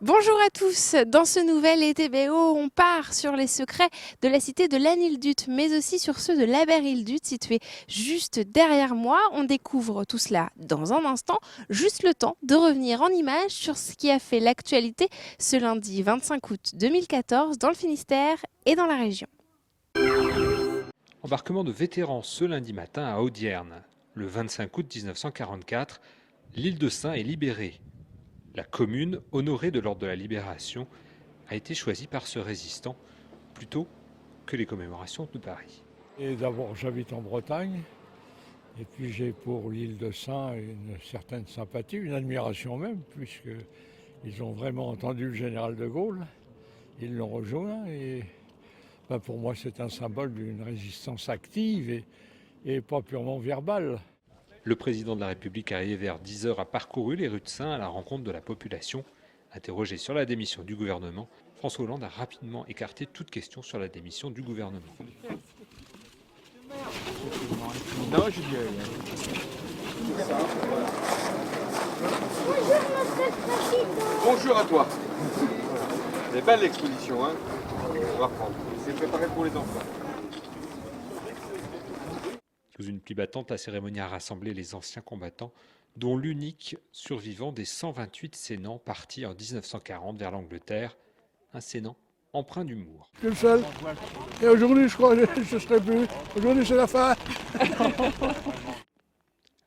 Bonjour à tous, dans ce nouvel ETBO, on part sur les secrets de la cité de Llanhildut, mais aussi sur ceux de l'Aberhildut, situé juste derrière moi. On découvre tout cela dans un instant, juste le temps de revenir en images sur ce qui a fait l'actualité ce lundi 25 août 2014 dans le Finistère et dans la région. Embarquement de vétérans ce lundi matin à Audierne. Le 25 août 1944, l'île de Sein est libérée. La commune, honorée de l'ordre de la Libération, a été choisie par ce résistant plutôt que les commémorations de Paris. Et d'abord, j'habite en Bretagne, et puis j'ai pour l'île de Sein une certaine sympathie, une admiration même, puisqu'ils ont vraiment entendu le général de Gaulle, ils l'ont rejoint, et pour moi c'est un symbole d'une résistance active et pas purement verbale. Le président de la République, arrivé vers 10h, a parcouru les rues de Sein à la rencontre de la population. Interrogé sur la démission du gouvernement, François Hollande a rapidement écarté toute question sur la démission du gouvernement. Non, je dis bonjour à toi. C'est belle l'exposition, hein. On va prendre. C'est préparé pour les enfants. Sous une pluie battante, la cérémonie a rassemblé les anciens combattants, dont l'unique survivant des 128 Sénans partis en 1940 vers l'Angleterre, un Sénan empreint d'humour. Je suis le seul, et aujourd'hui je crois que je ne serai plus, aujourd'hui c'est la fin.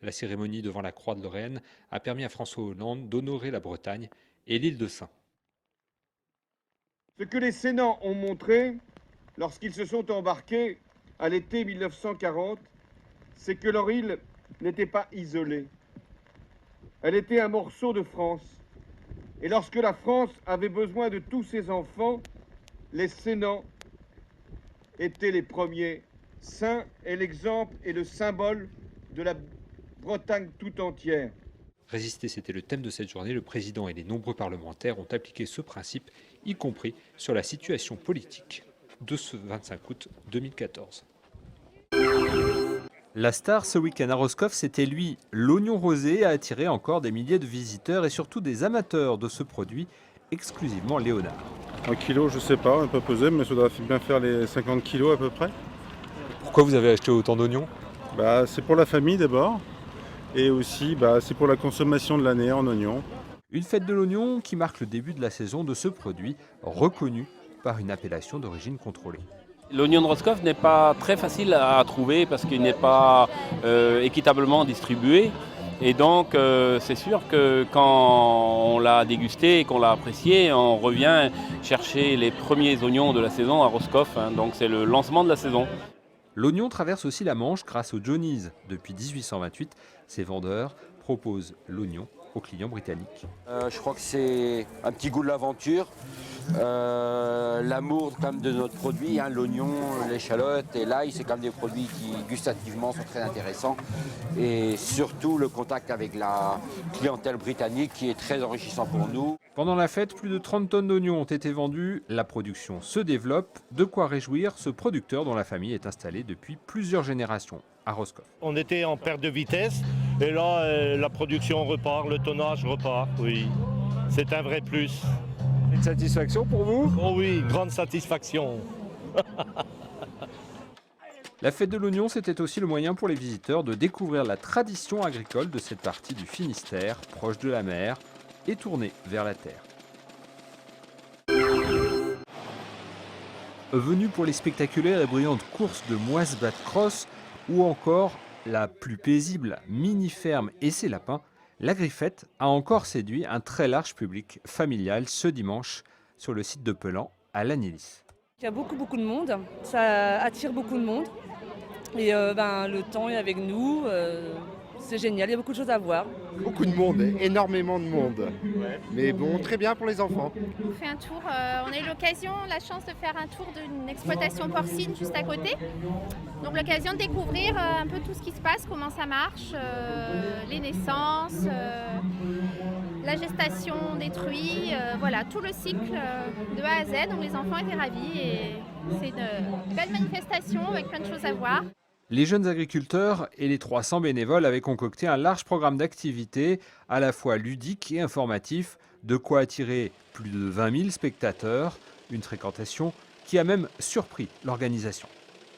La cérémonie devant la Croix de Lorraine a permis à François Hollande d'honorer la Bretagne et l'île de Sein. Ce que les Sénans ont montré lorsqu'ils se sont embarqués à l'été 1940, c'est que leur île n'était pas isolée. Elle était un morceau de France. Et lorsque la France avait besoin de tous ses enfants, les Sénans étaient les premiers. Sein est l'exemple et le symbole de la Bretagne tout entière. Résister, c'était le thème de cette journée. Le président et les nombreux parlementaires ont appliqué ce principe, y compris sur la situation politique de ce 25 août 2014. La star ce week-end à Roscoff, c'était lui. L'oignon rosé a attiré encore des milliers de visiteurs et surtout des amateurs de ce produit, exclusivement Léonard. Un kilo, je sais pas, un peu pesé, mais ça doit bien faire les 50 kilos à peu près. Pourquoi vous avez acheté autant d'oignons ? C'est pour la famille d'abord, et aussi c'est pour la consommation de l'année en oignons. Une fête de l'oignon qui marque le début de la saison de ce produit, reconnu par une appellation d'origine contrôlée. L'oignon de Roscoff n'est pas très facile à trouver parce qu'il n'est pas équitablement distribué. Et donc c'est sûr que quand on l'a dégusté et qu'on l'a apprécié, on revient chercher les premiers oignons de la saison à Roscoff. Donc c'est le lancement de la saison. L'oignon traverse aussi la Manche grâce aux Johnnies. Depuis 1828, ces vendeurs proposent l'oignon aux clients britanniques. Je crois que c'est un petit goût de l'aventure, l'amour quand même de notre produit, l'oignon, l'échalote et l'ail, c'est quand même des produits qui gustativement sont très intéressants. Et surtout le contact avec la clientèle britannique qui est très enrichissant pour nous. Pendant la fête, plus de 30 tonnes d'oignons ont été vendues. La production se développe. De quoi réjouir ce producteur dont la famille est installée depuis plusieurs générations à Roscoff. On était en perte de vitesse et là la production repart, le tonnage repart, oui. C'est un vrai plus. Une satisfaction pour vous ? Oh oui, grande satisfaction. La fête de l'oignon, c'était aussi le moyen pour les visiteurs de découvrir la tradition agricole de cette partie du Finistère, proche de la mer et tournée vers la terre. Venu pour les spectaculaires et brillantes courses de Moisbat Cross ou encore la plus paisible mini-ferme et ses lapins, la Griffette a encore séduit un très large public familial ce dimanche sur le site de Pelan à Llanellis. Il y a beaucoup de monde, ça attire beaucoup de monde et le temps est avec nous, c'est génial, il y a beaucoup de choses à voir. Beaucoup de monde, énormément de monde, mais bon, très bien pour les enfants. On fait un tour, on a eu la chance de faire un tour d'une exploitation porcine juste à côté. Donc l'occasion de découvrir un peu tout ce qui se passe, comment ça marche, les naissances, la gestation des truies, voilà, tout le cycle de A à Z. Donc les enfants étaient ravis et c'est une belle manifestation avec plein de choses à voir. Les jeunes agriculteurs et les 300 bénévoles avaient concocté un large programme d'activités, à la fois ludiques et informatifs, De quoi attirer plus de 20 000 spectateurs, une fréquentation qui a même surpris l'organisation.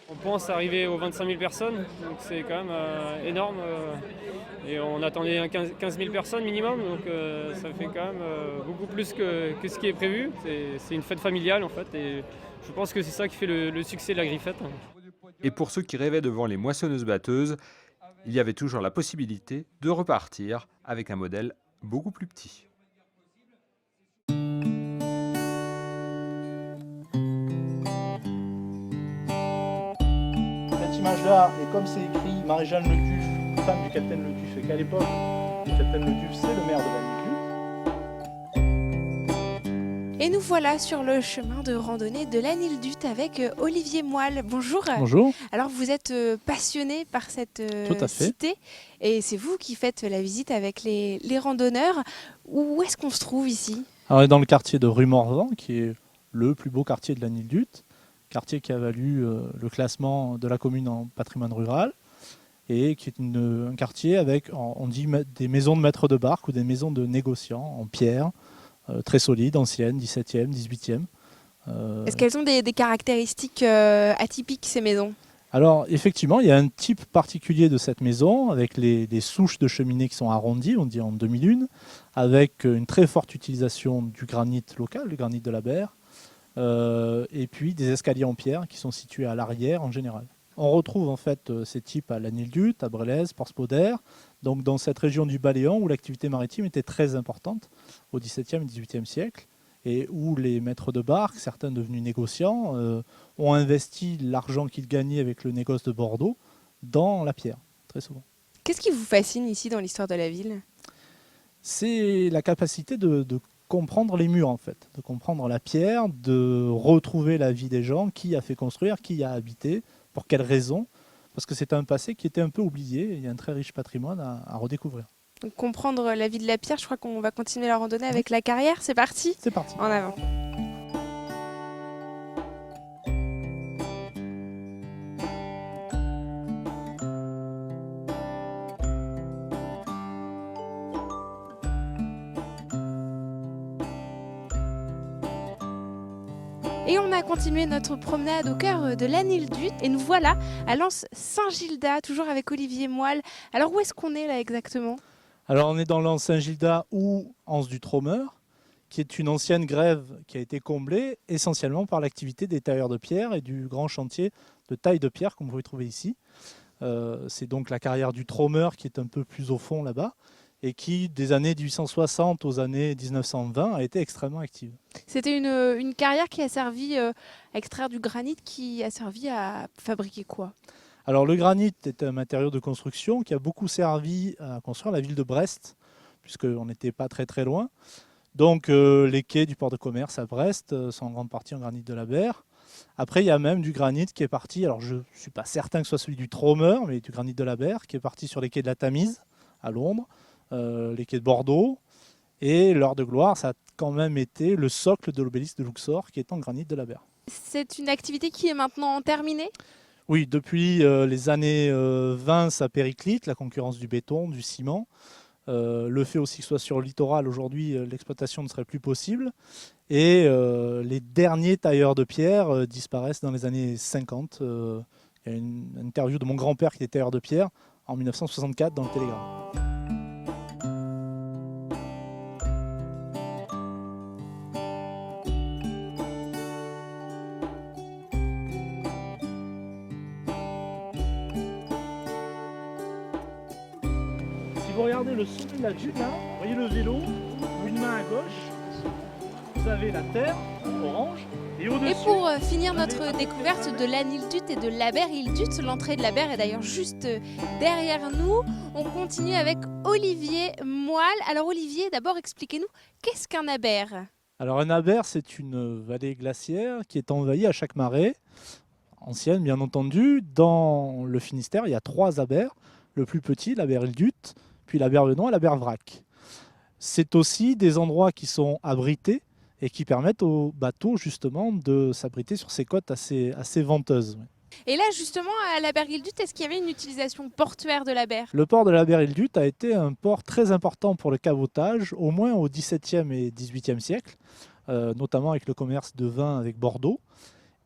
On pense arriver aux 25 000 personnes, donc c'est quand même énorme. Et on attendait 15 000 personnes minimum, donc ça fait quand même beaucoup plus que ce qui est prévu. C'est une fête familiale en fait, et je pense que c'est ça qui fait le succès de la Griffette. Et pour ceux qui rêvaient devant les moissonneuses-batteuses, il y avait toujours la possibilité de repartir avec un modèle beaucoup plus petit. Cette image-là, et comme c'est écrit Maréchal Lecuf, femme du capitaine Lecuf, et qu'à l'époque, le capitaine Lecuf, c'est le maire de la Et nous voilà sur le chemin de randonnée de l'Anildut avec Olivier Moelle. Bonjour. Bonjour. Alors vous êtes passionné par cette Tout à fait. cité et c'est vous qui faites la visite avec les randonneurs. Où est-ce qu'on se trouve ici? Alors, on est dans le quartier de Rue Morvan, qui est le plus beau quartier de l'Anildut, quartier qui a valu le classement de la commune en patrimoine rural et qui est un quartier avec, on dit, des maisons de maîtres de barque ou des maisons de négociants en pierre, très solides, anciennes, 17e, 18e. Est-ce qu'elles ont des caractéristiques atypiques, ces maisons? Alors effectivement, il y a un type particulier de cette maison avec des souches de cheminée qui sont arrondies, on dit en 2001, avec une très forte utilisation du granit local, le granit de la Berre, et puis des escaliers en pierre qui sont situés à l'arrière en général. On retrouve en fait ces types à l'Anildut, à Brélez, Porspoder, donc dans cette région du Baléon où l'activité maritime était très importante au XVIIe et XVIIIe siècle et où les maîtres de barque, certains devenus négociants, ont investi l'argent qu'ils gagnaient avec le négoce de Bordeaux dans la pierre, très souvent. Qu'est-ce qui vous fascine ici dans l'histoire de la ville? C'est la capacité de comprendre les murs en fait, de comprendre la pierre, de retrouver la vie des gens, qui a fait construire, qui y a habité, pour quelles raisons, parce que c'est un passé qui était un peu oublié, il y a un très riche patrimoine à redécouvrir. Donc, comprendre la vie de la pierre, je crois qu'on va continuer la randonnée avec la carrière, c'est parti? C'est parti. En avant. Et on a continué notre promenade au cœur de l'Anildut et nous voilà à l'anse Saint-Gildas, toujours avec Olivier Moelle. Alors où est-ce qu'on est là exactement? Alors on est dans l'anse Saint-Gildas ou anse du Tromeur, qui est une ancienne grève qui a été comblée essentiellement par l'activité des tailleurs de pierre et du grand chantier de taille de pierre comme vous pouvez trouver ici. C'est donc la carrière du Tromeur qui est un peu plus au fond là-bas et qui, des années 1860 aux années 1920, a été extrêmement active. C'était une carrière qui a servi à extraire du granit, qui a servi à fabriquer quoi? Alors le granit est un matériau de construction qui a beaucoup servi à construire la ville de Brest, puisqu'on n'était pas très très loin. Donc les quais du port de commerce à Brest sont en grande partie en granit de la Berre. Après il y a même du granit qui est parti, alors je ne suis pas certain que ce soit celui du Tromeur, mais du granit de la Berre, qui est parti sur les quais de la Tamise, à Londres, les quais de Bordeaux. Et l'heure de gloire, ça a quand même été le socle de l'obélisque de Luxor, qui est en granit de la Berre. C'est une activité qui est maintenant terminée? Oui, depuis les années 20, ça périclite, la concurrence du béton, du ciment. Le fait aussi que ce soit sur le littoral, aujourd'hui, l'exploitation ne serait plus possible. Et les derniers tailleurs de pierre disparaissent dans les années 50. Il y a une interview de mon grand-père qui était tailleur de pierre en 1964 dans le Télégramme. Si vous regardez le sommet de la butte, là, vous voyez le vélo, une main à gauche, vous avez la terre, orange, et au-dessus... Et pour finir notre découverte de l'Anildut et de l'Aberhildut, l'entrée de la Berre est d'ailleurs juste derrière nous. On continue avec Olivier Moelle. Alors Olivier, d'abord expliquez-nous, qu'est-ce qu'un aber? Alors un aber, c'est une vallée glaciaire qui est envahie à chaque marée, ancienne bien entendu. Dans le Finistère, il y a 3 abers. Le plus petit, l'Aberhildut, puis l'Aber-Benoît et l'Aber-Vrac. C'est aussi des endroits qui sont abrités et qui permettent aux bateaux justement de s'abriter sur ces côtes assez venteuses. Et là, justement, à la Berre-Île-Dut, est-ce qu'il y avait une utilisation portuaire de la berre? Le port de la Berre-Île-Dut a été un port très important pour le cabotage, au moins au XVIIe et XVIIIe siècle, notamment avec le commerce de vin avec Bordeaux.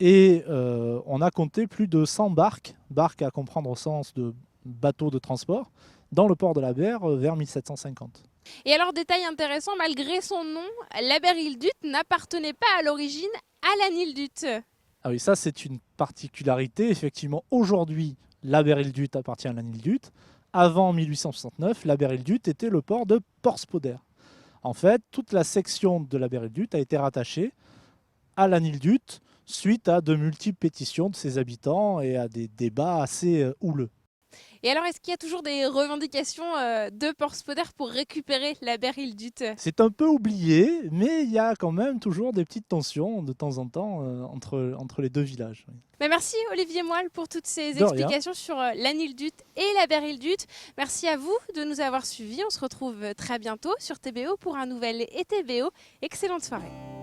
Et on a compté plus de 100 barques à comprendre au sens de bateaux de transport, dans le port de la Berre vers 1750. Et alors, détail intéressant, malgré son nom, la Berre-Île-Dut n'appartenait pas à l'origine à l'Anildut. Ah oui, ça c'est une particularité. Effectivement, aujourd'hui, la Berre-Île-Dut appartient à l'Anildut. Avant 1869, la Berre-Île-Dut était le port de Port-Spoder. En fait, toute la section de la Berre-Île-Dut a été rattachée à l'Anildut suite à de multiples pétitions de ses habitants et à des débats assez houleux. Et alors, est-ce qu'il y a toujours des revendications de Port-Spoder pour récupérer la Berre-Île-Dut? C'est un peu oublié, mais il y a quand même toujours des petites tensions de temps en temps entre les deux villages. Bah merci Olivier Moelle pour toutes ces explications sur l'Anildut et la Berre-Île-Dut. Merci à vous de nous avoir suivis. On se retrouve très bientôt sur TBO pour un nouvel ETBO. Excellente soirée.